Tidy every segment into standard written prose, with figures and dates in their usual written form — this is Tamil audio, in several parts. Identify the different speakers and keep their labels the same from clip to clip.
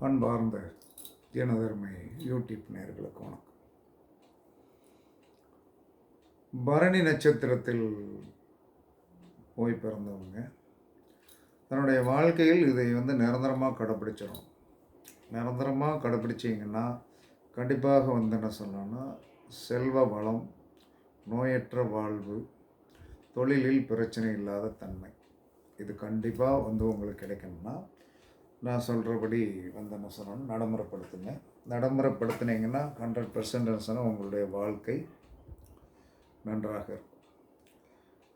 Speaker 1: அன்பார்ந்த எனதருமை யூடியூப் நேயர்களுக்கு வணக்கம். பரணி நட்சத்திரத்தில் போய் பிறந்தவங்க தன்னுடைய வாழ்க்கையில் இதை நிரந்தரமாக கடைப்பிடிச்சிடும். நிரந்தரமாக கடைப்பிடிச்சிங்கன்னா கண்டிப்பாக என்ன சொல்லணும்னா, செல்வ வளம், நோயற்ற வாழ்வு, தொழிலில் பிரச்சனை இல்லாத தன்மை, இது கண்டிப்பாக உங்களுக்கு கிடைக்கணும்னா நான் சொல்கிறபடி என்ன சொல்லணும், நடைமுறைப்படுத்துங்க. நடைமுறைப்படுத்தினீங்கன்னா 100% உங்களுடைய வாழ்க்கை நன்றாக இருக்கும்.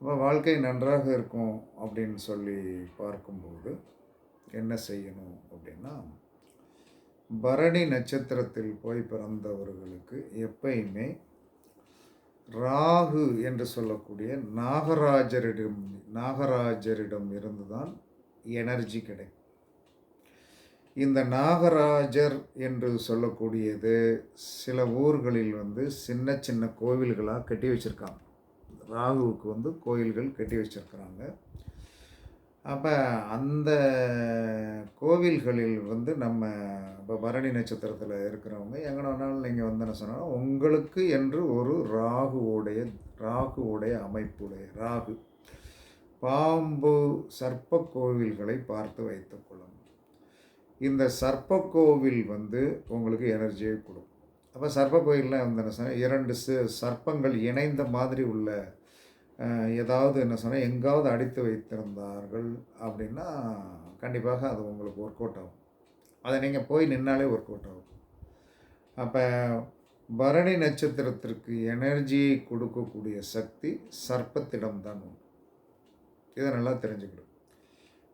Speaker 1: அப்போ வாழ்க்கை நன்றாக இருக்கும் அப்படின்னு சொல்லி பார்க்கும்போது என்ன செய்யணும் அப்படின்னா, பரணி நட்சத்திரத்தில் போய் பிறந்தவர்களுக்கு எப்பயுமே ராகு என்று சொல்லக்கூடிய நாகராஜரிடம் இருந்து தான் எனர்ஜி கிடைக்கும். இந்த நாகராஜர் என்று சொல்லக்கூடியது சில ஊர்களில் சின்ன சின்ன கோவில்களாக கட்டி வச்சுருக்காங்க. ராகுவுக்கு கோயில்கள் கட்டி வச்சுருக்குறாங்க. அப்போ அந்த கோவில்களில் நம்ம இப்போ பரணி நட்சத்திரத்தில் இருக்கிறவங்க எங்கே வேணாலும் நீங்கள் என்ன சொன்னால், உங்களுக்கு என்று ஒரு ராகுவுடைய அமைப்புடைய ராகு பாம்பு சர்ப்ப கோவில்களை பார்த்து வைத்துக் கொள்ளுங்கள். இந்த சர்ப்ப கோவில் உங்களுக்கு எனர்ஜியை கொடுக்கும். அப்போ சர்ப்ப கோயிலில் என்ன சொன்னால், 2 சர்ப்பங்கள் இணைந்த மாதிரி உள்ள ஏதாவது என்ன சொன்னால் எங்காவது அடித்து வைத்திருந்தார்கள் அப்படின்னா கண்டிப்பாக அது உங்களுக்கு ஒர்க் அவுட் ஆகும். அதை நீங்கள் போய் நின்னாலே ஒர்க் அவுட் ஆகும். அப்போ பரணி நட்சத்திரத்திற்கு எனர்ஜியை கொடுக்கக்கூடிய சக்தி சர்ப்பத்திடம்தான் உண்டு. இதை நல்லா தெரிஞ்சுக்கணும்.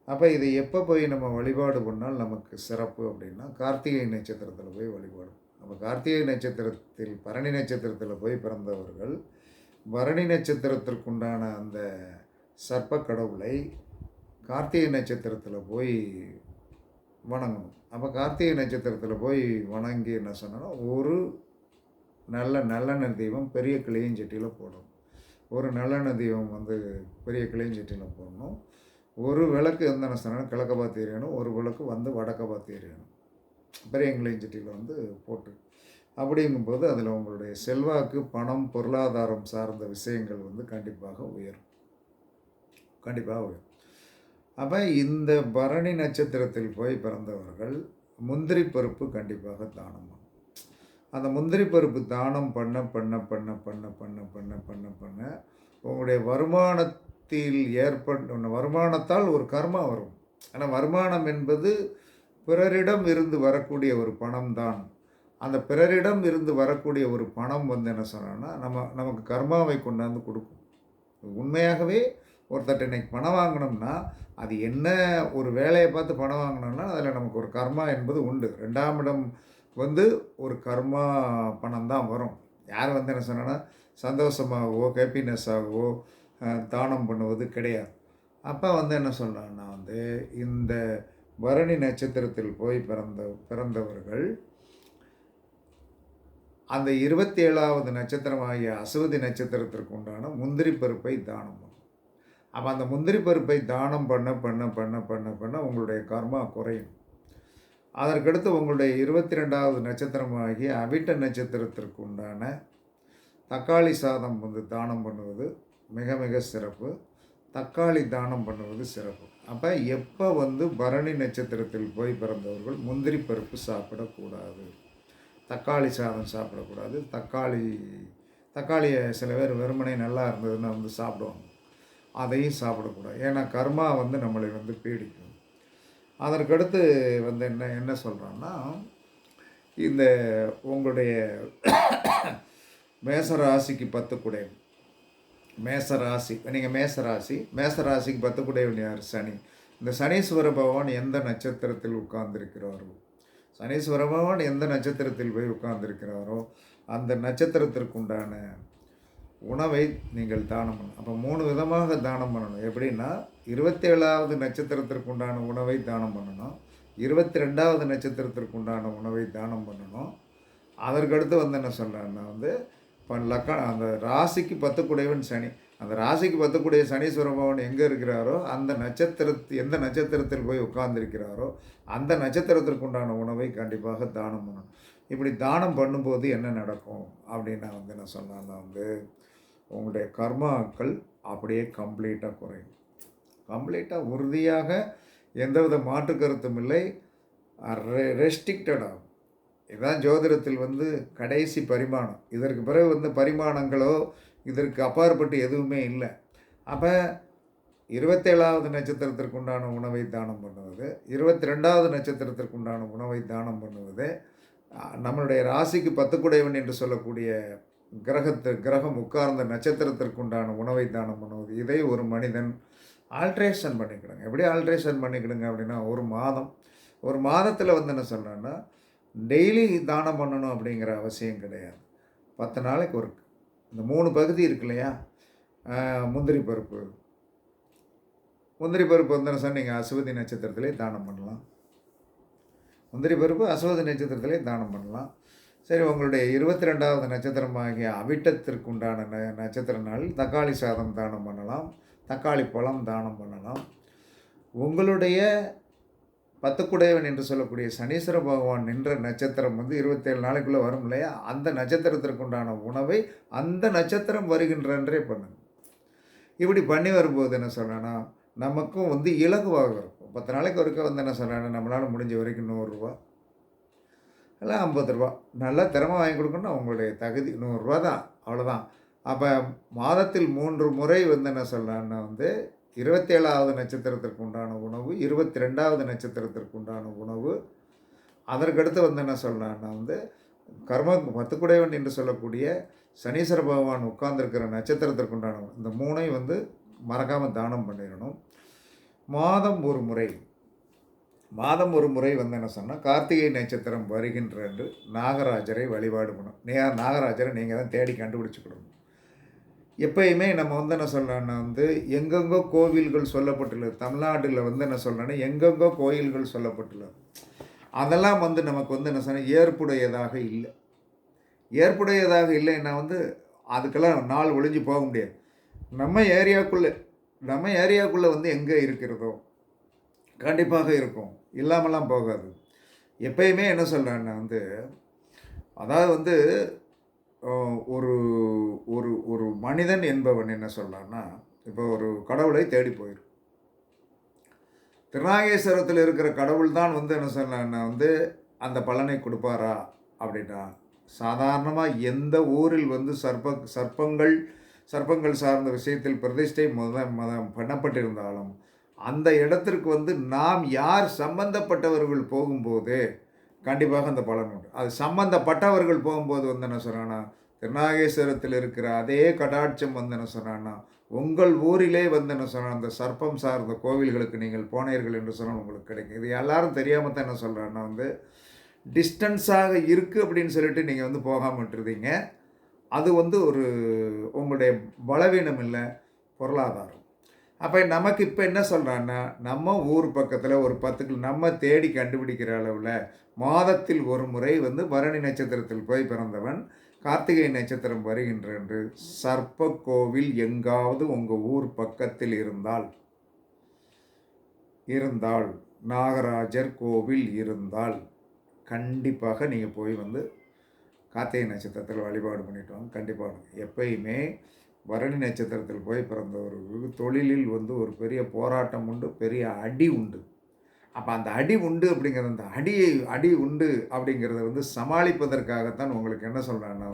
Speaker 1: அப்போ இதை எப்போ போய் நம்ம வழிபாடு பண்ணால் நமக்கு சிறப்பு அப்படின்னா, கார்த்திகை நட்சத்திரத்தில் போய் வழிபாடு. நம்ம கார்த்திகை நட்சத்திரத்தில் பரணி நட்சத்திரத்தில் போய் பிறந்தவர்கள் பரணி நட்சத்திரத்திற்குண்டான அந்த சர்ப்ப கடவுளை கார்த்திகை நட்சத்திரத்தில் போய் வணங்கணும். அப்போ கார்த்திகை நட்சத்திரத்தில் போய் வணங்கி என்ன சொன்னால், ஒரு நல்லெண்ணெய் தீபம் பெரிய கிளியஞ்சட்டியில் போடணும். ஒரு நல்லெண்ணெய் தீபம் பெரிய கிளியஞ்சட்டியில் போடணும். ஒரு விளக்கு என்ன சொன்னால் கிழக்க பார்த்து எரியணும், ஒரு விளக்கு வடக்க பார்த்து எரியணும். பெரிய கிளியஞ்சட்டியில் போட்டு அப்படிங்கும்போது அதில் உங்களுடைய செல்வாக்கு, பணம், பொருளாதாரம் சார்ந்த விஷயங்கள் கண்டிப்பாக உயரும். அப்போ இந்த பரணி நட்சத்திரத்தில் போய் பிறந்தவர்கள் முந்திரி பருப்பு கண்டிப்பாக தானம் பண்ணும். அந்த முந்திரி பருப்பு தானம் பண்ண பண்ண பண்ண பண்ண பண்ண பண்ண பண்ண பண்ண உங்களுடைய வருமானத்தால் ஒரு கர்மா வரும். ஆனால் வருமானம் என்பது பிறரிடம் இருந்து வரக்கூடிய ஒரு பணம் தான். அந்த பிறரிடம் இருந்து வரக்கூடிய ஒரு பணம் என்ன சொன்னோன்னா நமக்கு கர்மாவை கொண்டாந்து கொடுக்கும். உண்மையாகவே ஒருத்தட்ட இன்னைக்கு பணம் வாங்கினோம்னா அது என்ன ஒரு வேலையை பார்த்து பணம் வாங்கினோம்னா அதில் நமக்கு ஒரு கர்மா என்பது உண்டு. 2ஆம் இடம் ஒரு கர்மா பணம் தான் வரும். யார் என்ன சொன்னோன்னா சந்தோஷமாகவோ ஹாப்பினஸ்ஸாகவோ தானம் பண்ணுவது கிடையாது. அப்போ என்ன சொல்கிறாங்கன்னா இந்த பரணி நட்சத்திரத்தில் போய் பிறந்தவர்கள் அந்த 27வது நட்சத்திரமாகிய அசுவதி நட்சத்திரத்திற்கு உண்டான முந்திரி பருப்பை தானம் பண்ணும். அப்போ அந்த முந்திரி பருப்பை தானம் பண்ண பண்ண பண்ண பண்ண பண்ண உங்களுடைய கர்மா குறையும். அதற்கடுத்து உங்களுடைய 22வது நட்சத்திரமாகிய அவிட்ட நட்சத்திரத்திற்கு உண்டான தக்காளி சாதம் தானம் பண்ணுவது மிக மிக சிறப்பு. தக்காளி தானம் பண்ணுவது சிறப்பு. அப்போ எப்போ பரணி நட்சத்திரத்தில் போய் பிறந்தவர்கள் முந்திரி பருப்பு சாப்பிடக்கூடாது, தக்காளி சாதம் சாப்பிடக்கூடாது. தக்காளியை சில பேர் வெறுமனே நல்லா இருந்ததுன்னா சாப்பிடுவாங்க, அதையும் சாப்பிடக்கூடாது. ஏன்னா கர்மா நம்மளை பீடிக்கும். அதற்கடுத்து என்ன சொல்கிறோன்னா, இந்த உங்களுடைய மேசராசிக்கு 10 குடையவன், மேசராசி நீங்கள் மேசராசிக்கு 10 குடையவன் யார்? சனி. இந்த சனீஸ்வர பகவான் எந்த நட்சத்திரத்தில் உட்கார்ந்திருக்கிறாரோ, சனீஸ்வர பகவான் எந்த நட்சத்திரத்தில் போய் உட்கார்ந்திருக்கிறாரோ அந்த நட்சத்திரத்திற்கு உண்டான உணவை நீங்கள் தானம் பண்ணணும். அப்போ 3 விதமாக தானம் பண்ணணும். எப்படின்னா, 27வது நட்சத்திரத்திற்கு உண்டான உணவை தானம் பண்ணணும், 22வது நட்சத்திரத்திற்கு உண்டான உணவை தானம் பண்ணணும். அதற்கடுத்து என்ன சொல்கிறேன்னா, இப்போ அந்த ராசிக்கு 10 குடைவன் சனி, அந்த ராசிக்கு பத்தக்கூடிய சனீஸ்வர பகவான் எங்கே இருக்கிறாரோ அந்த எந்த நட்சத்திரத்தில் போய் உட்கார்ந்திருக்கிறாரோ அந்த நட்சத்திரத்திற்கு உண்டான உணவை கண்டிப்பாக தானம் பண்ணணும். இப்படி தானம் பண்ணும்போது என்ன நடக்கும் அப்படின்னு நான் என்ன சொன்னேன்னா உங்களுடைய கர்மாக்கள் அப்படியே கம்ப்ளீட்டாக குறையும். கம்ப்ளீட்டாக உறுதியாக எந்தவித மாற்று கருத்தும் இல்லை. ரெஸ்ட்ரிக்டட் ஆகும். இதுதான் ஜோதிடத்தில் கடைசி பரிமாணம். இதற்கு பிறகு பரிமாணங்களோ இதற்கு அப்பாற்பட்டு எதுவுமே இல்லை. அப்போ 27வது நட்சத்திரத்திற்கு உண்டான உணவை தானம் பண்ணுவது, 22வது நட்சத்திரத்திற்கு உண்டான உணவை தானம் பண்ணுவது, நம்மளுடைய ராசிக்கு 10 குடையவன் என்று சொல்லக்கூடிய கிரகம் உட்கார்ந்த நட்சத்திரத்திற்கு உண்டான உணவை தானம் பண்ணுவது, இதை ஒரு மனிதன் ஆல்ட்ரேஷன் பண்ணிக்கிடுங்க. எப்படி ஆல்ட்ரேஷன் பண்ணிக்கிடுங்க அப்படின்னா, ஒரு மாதத்தில் என்ன சொல்கிறேன்னா டெய்லி தானம் பண்ணணும் அப்படிங்கிற அவசியம் கிடையாது. 10 நாளைக்கு ஒரு இந்த 3 பகுதி இருக்கு இல்லையா, முந்திரி பருப்பு நீங்கள் அஸ்வதி நட்சத்திரத்திலே தானம் பண்ணலாம். முந்திரி பருப்பு அஸ்வதி நட்சத்திரத்திலே தானம் பண்ணலாம். சரி, உங்களுடைய 22வது நட்சத்திரமாகிய அவிட்டத்திற்கு உண்டான நட்சத்திர நாளில் தக்காளி சாதம் தானம் பண்ணலாம், தக்காளி பழம் தானம் பண்ணலாம். உங்களுடைய 10 குடையவன் என்று சொல்லக்கூடிய சனீஸ்வர பகவான் நின்ற நட்சத்திரம் 27 நாளைக்குள்ளே வரும் இல்லையா, அந்த நட்சத்திரத்திற்கு உண்டான உணவை அந்த நட்சத்திரம் வருகின்றன்றே பண்ணுங்க. இப்படி பண்ணி வரும்போது என்ன சொல்கிறேன்னா, நமக்கும் இலகுவாக இருக்கும். 10 நாளைக்கு ஒருக்க என்ன சொல்கிறேன்னா, நம்மளால் முடிஞ்ச வரைக்கும் 100 ரூபா இல்லை 50 ரூபா நல்லா திறமை வாங்கி கொடுக்கணும்னா உங்களுடைய தகுதி 100 ரூபா தான், அவ்வளோதான். அப்போ மாதத்தில் 3 முறை என்ன சொல்கிறேன்னா 27வது நட்சத்திரத்திற்கு உண்டான உணவு, 22வது நட்சத்திரத்திற்கு உண்டான உணவு, அதற்கடுத்து என்ன சொல்கிறான்னா கர்ம 10 குடையவன் என்று சொல்லக்கூடிய சனீஸ்வர பகவான் உட்கார்ந்துருக்கிற நட்சத்திரத்திற்கு உண்டான இந்த 3ஐயும் மறக்காமல் தானம் பண்ணிடணும். மாதம் ஒரு முறை என்ன சொன்னால் கார்த்திகை நட்சத்திரம் வருகின்ற என்று நாகராஜரை வழிபாடு பண்ணணும். நாகராஜரை நீங்கள் தான் தேடி கண்டுபிடிச்சிக்கணும். எப்பயுமே நம்ம என்ன சொல்கிறோன்னா எங்கெங்கோ கோவில்கள் சொல்லப்பட்டுள்ளது. தமிழ்நாட்டில் என்ன சொல்கிறேன்னா எங்கெங்கோ கோயில்கள் சொல்லப்பட்டுள்ளது. அதெல்லாம் நமக்கு என்ன சொன்னால் ஏற்புடையதாக இல்லைன்னா அதுக்கெல்லாம் நாள் ஒழிஞ்சு போக முடியாது. நம்ம ஏரியாக்குள்ளே எங்கே இருக்கிறதோ கண்டிப்பாக இருக்கும், இல்லாமலாம் போகாது. எப்பயுமே என்ன சொல்கிறேன்னா அதாவது ஒரு ஒரு ஒரு மனிதன் என்பவன் என்ன சொல்கிறான்னா, இப்போ ஒரு கடவுளை தேடி போயிடும். திருநாகேஸ்வரத்தில் இருக்கிற கடவுள் தான் என்ன சொல்கிறான்னா அந்த பலனை கொடுப்பாரா அப்படின்னா, சாதாரணமாக எந்த ஊரில் சர்ப்பங்கள் சார்ந்த விஷயத்தில் பிரதிஷ்டை பண்ணப்பட்டிருந்தாலும் அந்த இடத்திற்கு நாம் யார் சம்பந்தப்பட்டவர்கள் போகும்போது கண்டிப்பாக அந்த பலன் உண்டு. அது சம்பந்தப்பட்டவர்கள் போகும்போது என்ன சொல்கிறான்னா, திருநாகேஸ்வரத்தில் இருக்கிற அதே கடாட்சம் என்ன சொல்கிறான்னா, உங்கள் ஊரிலே என்ன சொன்னால் அந்த சர்ப்பம் சார்ந்த கோவில்களுக்கு நீங்கள் போனீர்கள் என்று சொன்னால் உங்களுக்கு கிடைக்கும். இது எல்லாரும் தெரியாமல் தான் என்ன சொல்கிறான்னா டிஸ்டன்ஸாக இருக்குது அப்படின்னு சொல்லிட்டு நீங்கள் போகாமல் விட்டுருதீங்க. அது ஒரு உங்களுடைய பலவீனம் இல்லை, பொருளாதாரம். அப்போ நமக்கு இப்போ என்ன சொல்கிறான்னா, நம்ம ஊர் பக்கத்தில் ஒரு 10 நம்ம தேடி கண்டுபிடிக்கிற அளவில் மாதத்தில் ஒரு முறை பரணி நட்சத்திரத்தில் போய் பிறந்தவன் கார்த்திகை நட்சத்திரம் வருகின்ற என்று சர்ப்ப கோவில் எங்காவது உங்கள் ஊர் பக்கத்தில் இருந்தால் நாகராஜர் கோவில் இருந்தால் கண்டிப்பாக நீங்கள் போய் கார்த்திகை நட்சத்திரத்தில் வழிபாடு பண்ணிட்டு வாங்க. கண்டிப்பாக எப்பயுமே பரணி நட்சத்திரத்தில் போய் பிறந்தவர்களுக்கு தொழிலில் ஒரு பெரிய போராட்டம் உண்டு, பெரிய அடி உண்டு. அப்போ அந்த அடி உண்டு அப்படிங்கிறது, அந்த அடி உண்டு அப்படிங்கிறத சமாளிப்பதற்காகத்தான் உங்களுக்கு என்ன சொல்கிறேன்னா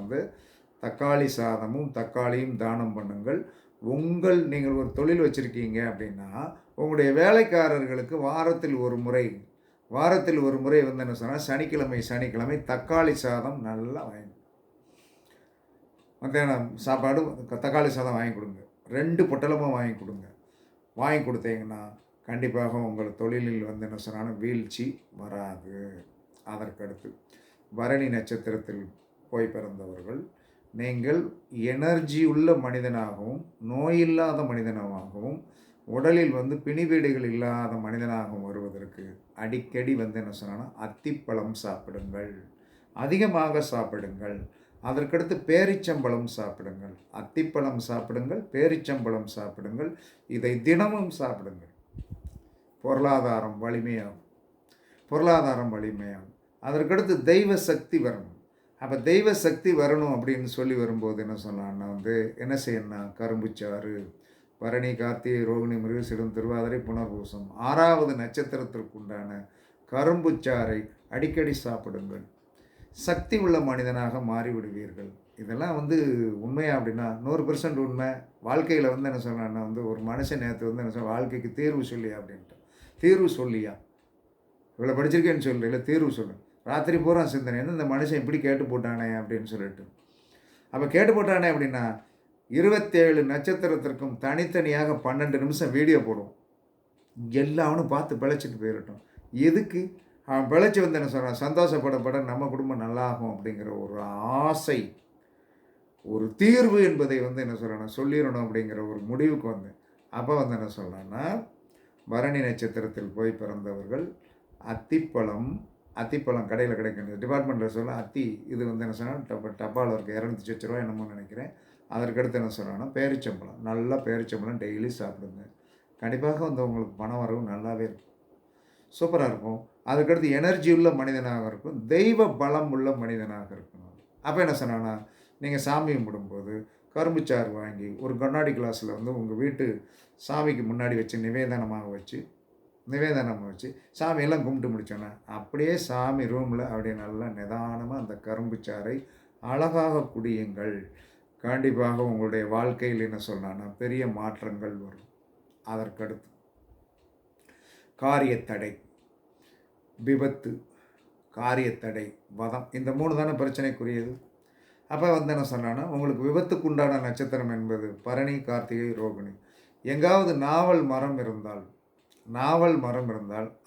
Speaker 1: தக்காளி சாதமும் தக்காளியும் தானம் பண்ணுங்கள். நீங்கள் ஒரு தொழில் வச்சுருக்கீங்க அப்படின்னா உங்களுடைய வேலைக்காரர்களுக்கு வாரத்தில் ஒரு முறை என்ன சொன்னால் சனிக்கிழமை தக்காளி சாதம் நல்லா வாங்கி மத்தியானம் சாப்பாடு தக்காளி சாதம் வாங்கி கொடுங்க. 2 பொட்டலமும் வாங்கி கொடுங்க. வாங்கி கொடுத்தீங்கன்னா கண்டிப்பாக உங்கள் தொழிலில் என்ன சொன்னாலும் வீழ்ச்சி வராது. அதற்கடுத்து பரணி நட்சத்திரத்தில் போய் பிறந்தவர்கள் நீங்கள் எனர்ஜி உள்ள மனிதனாகவும் நோயில்லாத மனிதனாகவும் உடலில் பிணிவீடுகள் இல்லாத மனிதனாகவும் வருவதற்கு அடிக்கடி என்ன சொன்னால் அத்திப்பழம் சாப்பிடுங்கள், அதிகமாக சாப்பிடுங்கள். அதற்கடுத்து பேரிச்சம்பழம் சாப்பிடுங்கள், அத்திப்பழம் சாப்பிடுங்கள், பேரிச்சம்பழம் சாப்பிடுங்கள். இதை தினமும் சாப்பிடுங்கள். பொருளாதாரம் வலிமையாகும். பொருளாதாரம் வலிமையாகும். அதற்கடுத்து தெய்வ சக்தி வரணும். அப்போ தெய்வ சக்தி வரணும் அப்படின்னு சொல்லி வரும்போது என்ன சொல்லலாம்னா என்ன செய்யணும்னா கரும்புச்சாறு, பரணி, கார்த்திகை, ரோகிணி, மிருகசீரிடம், திருவாதிரை, புனர்பூசம் 6வது நட்சத்திரத்திற்கு உண்டான கரும்புச்சாறை அடிக்கடி சாப்பிடுங்கள். சக்தி உள்ள மனிதனாக மாறிவிடுவீர்கள். இதெல்லாம் உண்மையா அப்படின்னா 100% உண்மை. வாழ்க்கையில் என்ன சொன்னான்னா ஒரு மனுஷன் நேற்று என்ன சொல்ல, வாழ்க்கைக்கு தீர்வு சொல்லியா அப்படின்ட்டு. தீர்வு சொல்லியா, இவ்வளோ படிச்சிருக்கேன்னு சொல்லு, இல்லை தீர்வு சொல்லு. ராத்திரி பூரா சிந்தனை இந்த மனுஷன் இப்படி கேட்டு போட்டானே அப்படின்னு சொல்லிட்டு. அப்போ கேட்டு போட்டானே அப்படின்னா 27 நட்சத்திரத்திற்கும் தனித்தனியாக 12 நிமிஷம் வீடியோ போடுவோம். எல்லாவனும் பார்த்து பிழைச்சிட்டு போயிடட்டும். எதுக்கு அவன் பிழைச்சி என்ன சொல்கிறான், சந்தோஷப்படப்பட நம்ம குடும்பம் நல்லாகும் அப்படிங்கிற ஒரு ஆசை, ஒரு தீர்வு என்பதை என்ன சொல்கிறான் சொல்லிடணும் அப்படிங்கிற ஒரு முடிவுக்கு அப்போ என்ன சொல்கிறான்னா பரணி நட்சத்திரத்தில் போய் பிறந்தவர்கள் அத்திப்பழம் கடையில் கிடைக்கின்றது, டிபார்ட்மெண்ட்டில் சொல்ல அத்தி இது என்ன சொன்னால் டப்பாவில் இருக்குது, 200 ரூபா என்னமோ நினைக்கிறேன். அதற்கடுத்து என்ன சொல்கிறாங்கன்னா பேரிச்சம்பழம், நல்லா பேரிச்சம்பழம் டெய்லி சாப்பிடுங்க. கண்டிப்பாக உங்களுக்கு பண வரவு நல்லாவே இருக்கும், சூப்பராக இருக்கும். அதுக்கடுத்து எனர்ஜி உள்ள மனிதனாக இருக்கும், தெய்வ பலம் உள்ள மனிதனாக இருக்கணும். அப்போ என்ன சொன்னான்னா நீங்கள் சாமி கும்பிடும்போது கரும்புச்சாறு வாங்கி ஒரு கண்ணாடி கிளாஸில் உங்கள் வீட்டு சாமிக்கு முன்னாடி வச்சு நிவேதனமாக வச்சு சாமியெல்லாம் கும்பிட்டு முடித்தோன்னே அப்படியே சாமி ரூமில் அப்படியே நல்லா நிதானமாக அந்த கரும்புச்சாறை அழகாக குடியுங்கள். கண்டிப்பாக உங்களுடைய வாழ்க்கையில் என்ன சொன்னான்னா பெரிய மாற்றங்கள் வரும். அதற்கடுத்து காரியத்தடை, விபத்து, காரியத்தடை, வதம், இந்த 3 தானே பிரச்சனைக்குரியது. அப்போ என்ன சொன்னான்னா உங்களுக்கு விபத்துக்கு உண்டான நட்சத்திரம் என்பது பரணி, கார்த்திகை, ரோகிணி. எங்காவது நாவல் மரம் இருந்தால்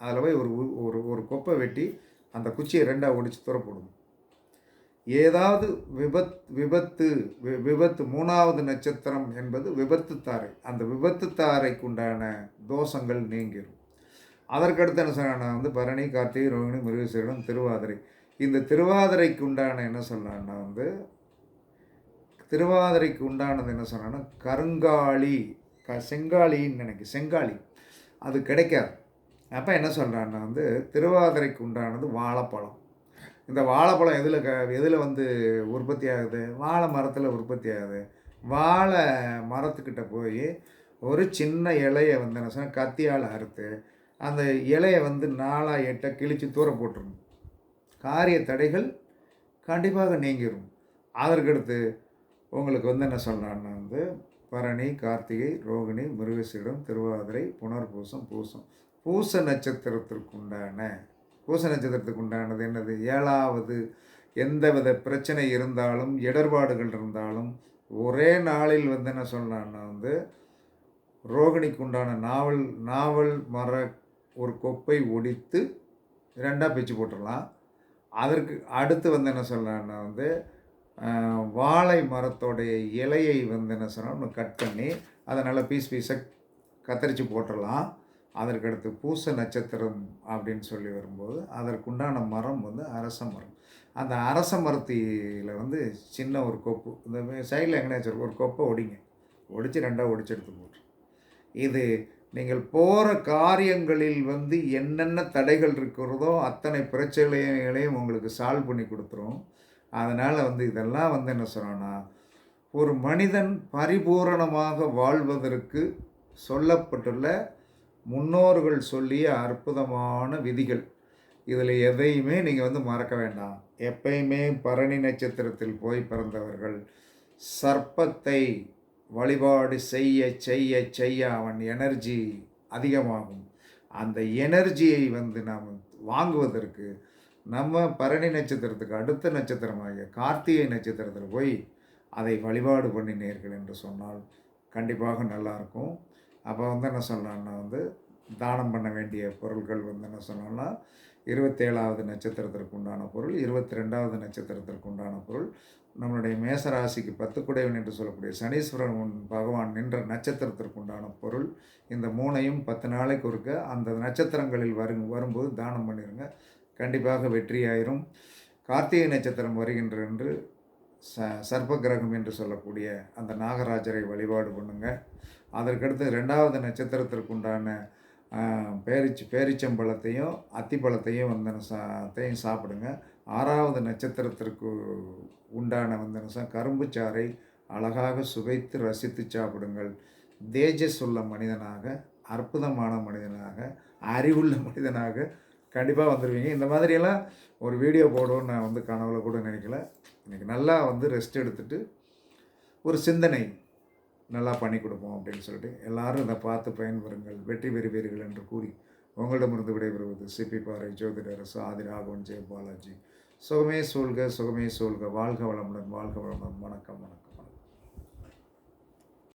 Speaker 1: அதில் போய் ஒரு கொப்பை வெட்டி அந்த குச்சியை 2ஆக ஒடிச்சு தூர போடணும். ஏதாவது விபத்து 3வது நட்சத்திரம் என்பது விபத்து தாரை. அந்த விபத்து தாரைக்கு உண்டான தோஷங்கள் நீங்கிடும். அதற்கடுத்து என்ன சொன்னான்னா பரணி, கார்த்திகை, ரோகிணி, மிருகசீரிடம், திருவாதிரை. இந்த திருவாதிரைக்கு உண்டான என்ன சொல்லலான்னா திருவாதிரைக்கு உண்டானது என்ன சொன்னான்னா கருங்காலி, செங்காலின்னு செங்காலி அது கிடைக்காது. அப்போ என்ன சொல்கிறான்னா திருவாதிரைக்கு உண்டானது வாழைப்பழம். இந்த வாழைப்பழம் எதில் உற்பத்தி ஆகுது, வாழை மரத்தில் உற்பத்தி ஆகுது. வாழை மரத்துக்கிட்ட போய் ஒரு சின்ன இலையை என்ன சொன்னால் கத்தியால் அறுத்து அந்த இலையை 4 8 கிழித்து தூர போட்டுருணும். காரிய தடைகள் கண்டிப்பாக நீங்கிடும். அதற்கடுத்து உங்களுக்கு என்ன சொல்கிறான்னா பரணி, கார்த்திகை, ரோகிணி, மிருகசீரிடம், திருவாதிரை, புனர்பூசம், பூசம். பூச நட்சத்திரத்திற்கு உண்டானது என்னது, 7வது. எந்தவித பிரச்சனை இருந்தாலும் இடர்பாடுகள் இருந்தாலும் ஒரே நாளில் என்ன சொல்லலான்னா ரோகிணிக்கு உண்டான நாவல் மர ஒரு கொப்பை ஒடித்து 2ஆக பிச்சு போட்டுடலாம். அதற்கு அடுத்து என்ன சொல்லலான்னா வாழை மரத்தோடைய இலையை என்ன சொன்னால் கட் பண்ணி அதை நல்லா பீஸாக கத்தரித்து போட்டுடலாம். அதற்கடுத்து பூச நட்சத்திரம் அப்படின்னு சொல்லி வரும்போது அதற்குண்டான மரம் அரச மரம். அந்த அரச மரத்தில் சின்ன ஒரு கொப்பு இந்த சைடில் எங்கேயாச்சும் ஒரு கொப்பை ஒடிச்சு 2ஆக ஒடிச்சு எடுத்து போட்டு, இது நீங்கள் போகிற காரியங்களில் என்னென்ன தடைகள் இருக்கிறதோ அத்தனை பிரச்சனைகளையும் உங்களுக்கு சால்வ் பண்ணி கொடுத்துரும். அதனால் இதெல்லாம் என்ன சொல்கிறோன்னா ஒரு மனிதன் பரிபூரணமாக வாழ்வதற்கு சொல்லப்பட்டுள்ள முன்னோர்கள் சொல்லிய அற்புதமான விதிகள். இதில் எதையுமே நீங்கள் மறக்க வேண்டாம். எப்பயுமே பரணி நட்சத்திரத்தில் போய் பிறந்தவர்கள் சர்ப்பத்தை வழிபாடு செய்ய செய்ய செய்ய அவன் எனர்ஜி அதிகமாகும். அந்த எனர்ஜியை நாம் வாங்குவதற்கு நம்ம பரணி நட்சத்திரத்துக்கு அடுத்த நட்சத்திரமாகிய கார்த்திகை நட்சத்திரத்தில் போய் அதை வழிபாடு பண்ணினீர்கள் என்று சொன்னால் கண்டிப்பாக நல்லாயிருக்கும். அப்போ என்ன சொல்லலான்னா தானம் பண்ண வேண்டிய பொருட்கள் என்ன சொன்னோம்னா 27வது நட்சத்திரத்திற்கு உண்டான பொருள், 22வது நட்சத்திரத்திற்கு உண்டான பொருள், நம்மளுடைய மேசராசிக்கு 10 குடைவன் என்று சொல்லக்கூடிய சனீஸ்வரன் பகவான் நின்ற நட்சத்திரத்திற்கு உண்டான பொருள். இந்த 3ஐயும் 10 நாளைக்கு ஒருக்க அந்த நட்சத்திரங்களில் வரும்போது தானம் பண்ணிடுங்க. கண்டிப்பாக வெற்றியாயிரும். கார்த்திகை நட்சத்திரம் வருகின்ற என்று சர்ப்ப கிரகம் என்று சொல்லக்கூடிய அந்த நாகராஜரை வழிபாடு பண்ணுங்கள். அதற்கடுத்து 2வது நட்சத்திரத்திற்கு உண்டான பேரிச்சம்பழத்தையும் அத்திப்பழத்தையும் தையும் சாப்பிடுங்க. 6வது நட்சத்திரத்திற்கு உண்டான கரும்பு சாறை அழகாக சுவைத்து ரசித்து சாப்பிடுங்கள். தேஜஸ் உள்ள மனிதனாக, அற்புதமான மனிதனாக, அறிவுள்ள மனிதனாக கண்டிப்பாக வந்துடுவீங்க. இந்த மாதிரியெல்லாம் ஒரு வீடியோ போடுவோன்னு நான் கனவுல கூட நினைக்கல. இன்றைக்கி நல்லா ரெஸ்ட் எடுத்துகிட்டு ஒரு சிந்தனை நல்லா பண்ணி கொடுப்போம் அப்படின்னு சொல்லிட்டு எல்லோரும் இதை பார்த்து பயன்பெறுங்கள், வெற்றி பெறுவீர்கள் என்று கூறி உங்களிடமிருந்து விடைபெறுவது சிபி பாறை ஜோதிடர் ஆதி ராகவன் ஜெய பாலாஜி. சுகமே சூழ்க, சுகமே சூழ்க. வாழ்க வளமுடன், வாழ்க வளமுடன். வணக்கம், வணக்கம்.